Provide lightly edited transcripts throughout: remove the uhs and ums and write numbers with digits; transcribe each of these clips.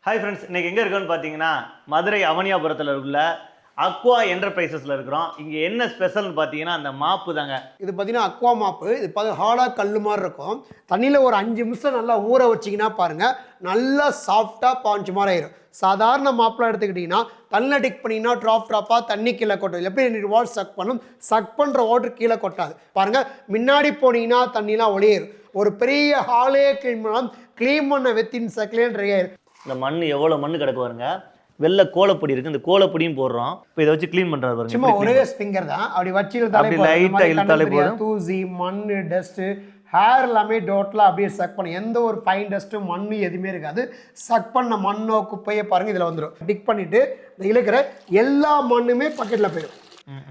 Hi friends, இன்னைக்கு எங்கே இருக்கோன்னு பார்த்தீங்கன்னா மதுரை அவனியாபுரத்தில் உள்ள அக்வா என்டர்பிரைசஸில் இருக்கிறோம். இங்கே என்ன ஸ்பெஷல்னு பார்த்தீங்கன்னா அந்த மாப்பு தாங்க. இது பார்த்தீங்கன்னா அக்வா மாப்பு. இது ஹார்டாக கல் மாதிரி இருக்கும். தண்ணியில் ஒரு 5 நிமிஷம் நல்லா ஊற வச்சிங்கன்னா பாருங்கள், நல்லா சாஃப்டாக பாஞ்சு மாதிரி ஆயிரும். சாதாரண மாப்பிலாம் எடுத்துக்கிட்டிங்கன்னா தண்ணியில் டிக் பண்ணிங்கன்னா ட்ராப்பாக தண்ணி கீழே கொட்டும். எப்படி வாட்டர் சக் பண்ணும், சக் பண்ணுற வாட்டர் கீழே கொட்டாது. பாருங்கள், முன்னாடி போனீங்கன்னா தண்ணிலாம் ஒளியேறும். ஒரு பெரிய ஹாலே க்ளீன் பண்ண வித்தின் செகண்ட் ஆயிரும். இந்த மண் எவ்வளோ மண் கிடக்கு பாருங்க. வெள்ளை கோலப்பொடி இருக்கு, இந்த கோலப்பொடியும் போடுறோம். இப்போ இதை வச்சு க்ளீன் பண்றது பாருங்க. சும்மா ஒரே ஸ்பிங்கர் தான், அப்படி வச்சு இழுத்தாலே போதும். தூசி மண் டஸ்ட் ஹேர் எல்லாமே டோட்டலாக அப்படியே சக் பண்ணி எந்த ஒரு ஃபைன் டஸ்ட்டும் மண் எதுவுமே இருக்காது. சக் பண்ண மண்ணோ குப்பையை பாருங்க இதில் வந்துடும். டிக் பண்ணிட்டு இழுக்கிற எல்லா மண்ணுமே பக்கெட்டில் போயிடும்.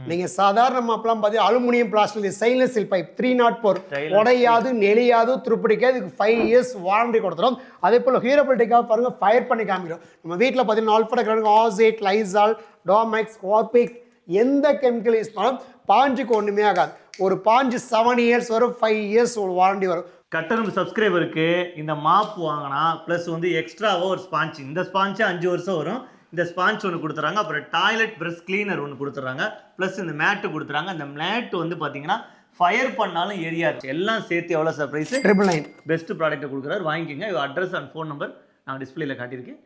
நீங்க சாதாரண மாப்பெல்லாம் பார்த்து aluminium plastic stainless steel pipe 304 உடையாது நெளியாது துருப்பிடிக்காது. இதுக்கு 5 இயர்ஸ் வாரண்டி கொடுத்துரும். அதே போல் ஹீரோபிலிட்டிக்காக பாருங்க ஃபயர் பண்ணி காமிக்கிறோம். நம்ம வீட்டில் பார்த்தீங்கன்னா ஆல்ஃபா ஆசேட் லைசால் டோமேக்ஸ் வார்பிக் எந்த கெமிக்கல் யூஸ் பண்ணாலும் பாஞ்சுக்கு ஒன்றுமே ஆகாது. ஒரு பாஞ்சு 7 இயர்ஸ் வரும், 5 இயர்ஸ் ஒரு வாரண்டி வரும். கட்டணம் சப்ஸ்கிரைபருக்கு இந்த மாப் வாங்கினா ப்ளஸ் வந்து எக்ஸ்ட்ராவாக ஒரு ஸ்பாஞ்ச், இந்த ஸ்பாஞ்சு 5 வருஷம் வரும். இந்த ஸ்பாஞ்ச் ஒன்று கொடுத்துறாங்க, அப்புறம் டாய்லெட் ப்ரஷ் கிளீனர் ஒன்று கொடுத்துட்றாங்க, ப்ளஸ் இந்த மேட்டு கொடுத்துறாங்க. இந்த மேட்டு வந்து பார்த்தீங்கன்னா ஃபயர் பண்ணாலும் எரியாது. எல்லாம் சேர்த்து எவ்வளோ சர்ப்ரைஸ் 999 பெஸ்ட் ப்ராடக்ட்டை கொடுக்குறாரு. வாங்கிக்கோங்க. அட்ரஸ் அண்ட் ஃபோன் நம்பர் நான் டிஸ்பிளேல காட்டியிருக்கேன்.